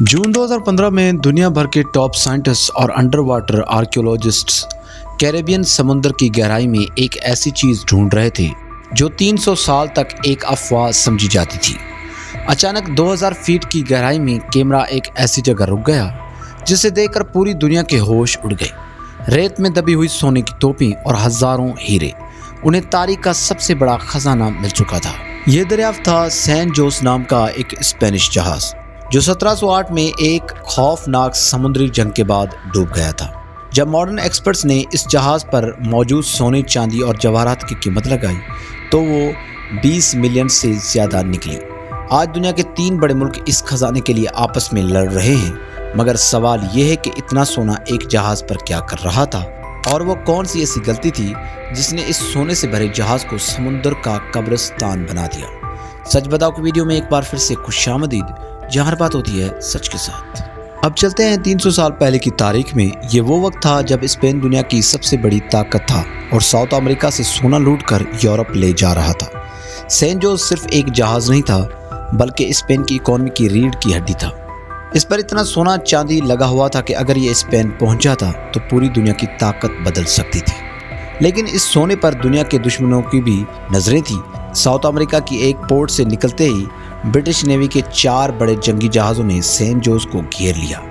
जून 2015 में दुनिया भर के टॉप साइंटिस्ट और अंडर वाटर आर्कियोलॉजिस्ट्स कैरेबियन समुद्र की गहराई में एक ऐसी चीज़ ढूंढ रहे थे जो 300 साल तक एक अफवाह समझी जाती थी। अचानक 2000 फीट की गहराई में कैमरा एक ऐसी जगह रुक गया जिसे देखकर पूरी दुनिया के होश उड़ गए। रेत में दबी हुई सोने की तोपें और हजारों हीरे, उन्हें तारीख का सबसे बड़ा खजाना मिल चुका था। यह दरियाफ्त था सैन जोस नाम का एक स्पेनिश जहाज जो 1708 में एक खौफनाक समुद्री जंग के बाद डूब गया था। जब मॉडर्न एक्सपर्ट्स ने इस जहाज़ पर मौजूद सोने, चांदी और जवाहरात की कीमत लगाई तो वो 20 मिलियन से ज़्यादा निकली। आज दुनिया के 3 बड़े मुल्क इस खजाने के लिए आपस में लड़ रहे हैं, मगर सवाल ये है कि इतना सोना एक जहाज़ पर क्या कर रहा था और वो कौन सी ऐसी गलती थी जिसने इस सोने से भरे जहाज़ को समुद्र का कब्रिस्तान बना दिया। सच बताओ कि वीडियो में एक बार फिर से खुशामदीद, जहाँ हर बात होती है सच के साथ। अब चलते हैं 300 साल पहले की तारीख में। ये वो वक्त था जब स्पेन दुनिया की सबसे बड़ी ताकत था और साउथ अमेरिका से सोना लूटकर यूरोप ले जा रहा था। सैन जोस सिर्फ एक जहाज नहीं था, बल्कि स्पेन की इकोनॉमी की रीढ़ की हड्डी था। इस पर इतना सोना चांदी लगा हुआ था कि अगर ये स्पेन पहुंच जाता तो पूरी दुनिया की ताकत बदल सकती थी। लेकिन इस सोने पर दुनिया के दुश्मनों की भी नजरें थी। साउथ अमेरिका की एक पोर्ट से निकलते ही ब्रिटिश नेवी के 4 बड़े जंगी जहाज़ों ने सैन जोस को घेर लिया।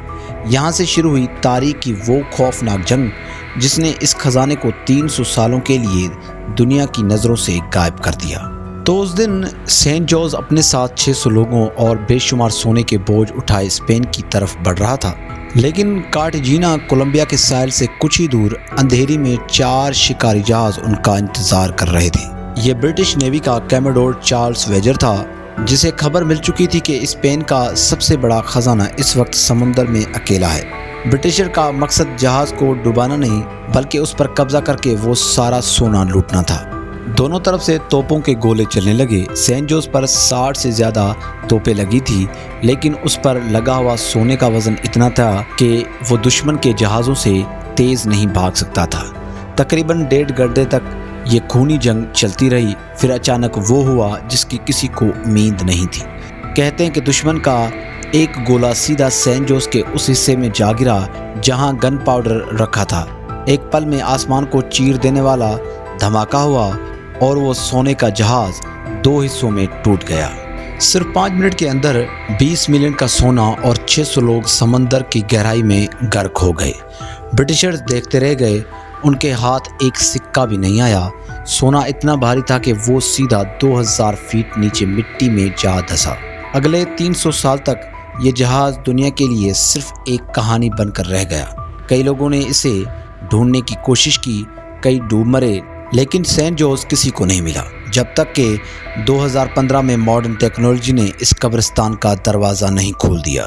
यहाँ से शुरू हुई तारीख की वो खौफनाक जंग जिसने इस खजाने को 300 सालों के लिए दुनिया की नज़रों से गायब कर दिया। तो उस दिन सैन जोस अपने साथ 600 लोगों और बेशुमार सोने के बोझ उठाए स्पेन की तरफ बढ़ रहा था। लेकिन कार्टाजीना, कोलंबिया के साहिल से कुछ ही दूर अंधेरी में 4 शिकारी जहाज उनका इंतजार कर रहे थे। ये ब्रिटिश नेवी का कमोडोर चार्ल्स वेजर था, जिसे खबर मिल चुकी थी कि स्पेन का सबसे बड़ा खजाना इस वक्त समुद्र में अकेला है। ब्रिटिशर का मकसद जहाज को डुबाना नहीं, बल्कि उस पर कब्जा करके वो सारा सोना लूटना था। दोनों तरफ से तोपों के गोले चलने लगे। सैन जोस पर 60 से ज़्यादा तोपें लगी थी, लेकिन उस पर लगा हुआ सोने का वजन इतना था कि वो दुश्मन के जहाज़ों से तेज़ नहीं भाग सकता था। तकरीबन 1.5 घंटे तक ये खूनी जंग चलती रही। फिर अचानक वो हुआ जिसकी किसी को उम्मीद नहीं थी। कहते हैं कि दुश्मन का एक गोला सीधा सैन जोस के उस हिस्से में जा गिरा जहां गन पाउडर रखा था। एक पल में आसमान को चीर देने वाला धमाका हुआ और वो सोने का जहाज 2 हिस्सों में टूट गया। सिर्फ 5 मिनट के अंदर 20 मिलियन का सोना और 600 लोग समंदर की गहराई में गर्क हो गए। ब्रिटिशर्स देखते रह गए, उनके हाथ एक सिक्का भी नहीं आया। सोना इतना भारी था कि वो सीधा 2000 फीट नीचे मिट्टी में जा धंसा। अगले 300 साल तक ये जहाज़ दुनिया के लिए सिर्फ एक कहानी बनकर रह गया। कई लोगों ने इसे ढूंढने की कोशिश की, कई डूब मरे, लेकिन सैन जोस किसी को नहीं मिला, जब तक कि 2015 में मॉडर्न टेक्नोलॉजी ने इस कब्रिस्तान का दरवाज़ा नहीं खोल दिया।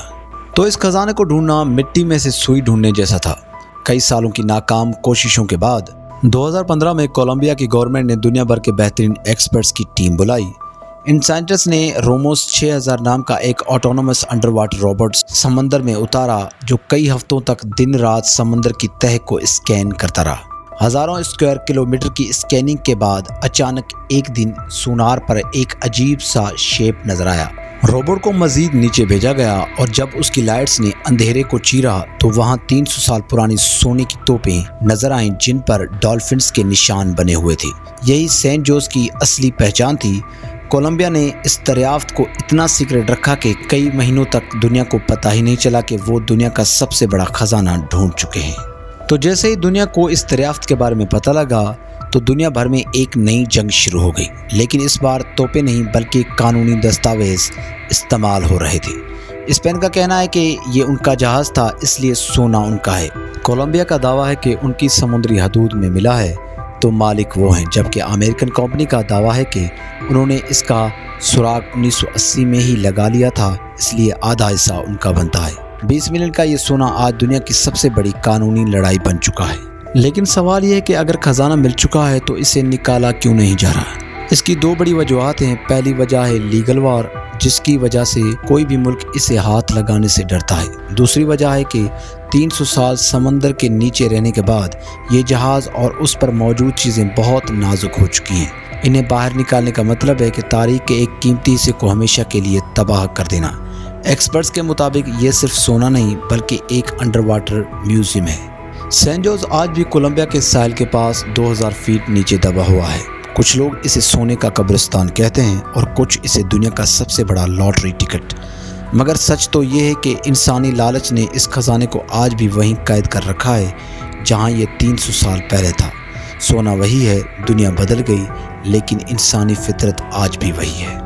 तो इस खजाने को ढूंढना मिट्टी में से सुई ढूंढने जैसा था। कई सालों की नाकाम कोशिशों के बाद 2015 में कोलंबिया की गवर्नमेंट ने दुनिया भर के बेहतरीन एक्सपर्ट्स की टीम बुलाई। इन साइंटिस्ट ने रोमोस 6000 नाम का एक ऑटोनोमस अंडर वाटर रोबोट समंदर में उतारा जो कई हफ्तों तक दिन रात समंदर की तह को स्कैन करता रहा। हजारों स्क्वायर किलोमीटर की स्कैनिंग के बाद अचानक एक दिन सोनार पर एक अजीब सा शेप नजर आया। रोबोट को मजीद नीचे भेजा गया और जब उसकी लाइट्स ने अंधेरे को चीरा तो वहां 300 साल पुरानी सोने की तोपें नजर आईं जिन पर डॉल्फिन्स के निशान बने हुए थे। यही सैन जोस की असली पहचान थी। कोलंबिया ने इस दरियाफ्त को इतना सीक्रेट रखा कि कई महीनों तक दुनिया को पता ही नहीं चला कि वो दुनिया का सबसे बड़ा खजाना ढूंढ चुके हैं। तो जैसे ही दुनिया को इस दरियाफ्त के बारे में पता लगा तो दुनिया भर में एक नई जंग शुरू हो गई। लेकिन इस बार तोपें नहीं बल्कि कानूनी दस्तावेज इस्तेमाल हो रहे थे। स्पेन का कहना है कि ये उनका जहाज़ था, इसलिए सोना उनका है। कोलंबिया का दावा है कि उनकी समुद्री हदूद में मिला है तो मालिक वो हैं, जबकि अमेरिकन कंपनी का दावा है कि उन्होंने इसका सुराग 1980 में ही लगा लिया था, इसलिए आधा हिस्सा उनका बनता है। 20 मिलियन का ये सोना आज दुनिया की सबसे बड़ी कानूनी लड़ाई बन चुका है। लेकिन सवाल यह है कि अगर खजाना मिल चुका है तो इसे निकाला क्यों नहीं जा रहा। इसकी 2 बड़ी वजूहत हैं। पहली वजह है लीगल वार, जिसकी वजह से कोई भी मुल्क इसे हाथ लगाने से डरता है। दूसरी वजह है कि 300 साल समंदर के नीचे रहने के बाद ये जहाज़ और उस पर मौजूद चीज़ें बहुत नाजुक हो चुकी हैं। इन्हें बाहर निकालने का मतलब है कि तारीख के एक कीमती हिस्से को हमेशा के लिए तबाह कर देना। ایکسپرٹس کے مطابق یہ صرف سونا نہیں بلکہ ایک انڈر واٹر میوزیم ہے۔ سینٹ جارج آج بھی کولمبیا کے ساحل کے پاس 2000 فیٹ نیچے دبا ہوا ہے۔ کچھ لوگ اسے سونے کا قبرستان کہتے ہیں اور کچھ اسے دنیا کا سب سے بڑا لاٹری ٹکٹ، مگر سچ تو یہ ہے کہ انسانی لالچ نے اس خزانے کو آج بھی وہیں قید کر رکھا ہے جہاں یہ 300 سال پہلے تھا۔ سونا وہی ہے، دنیا بدل گئی لیکن انسانی فطرت آج بھی وہی ہے۔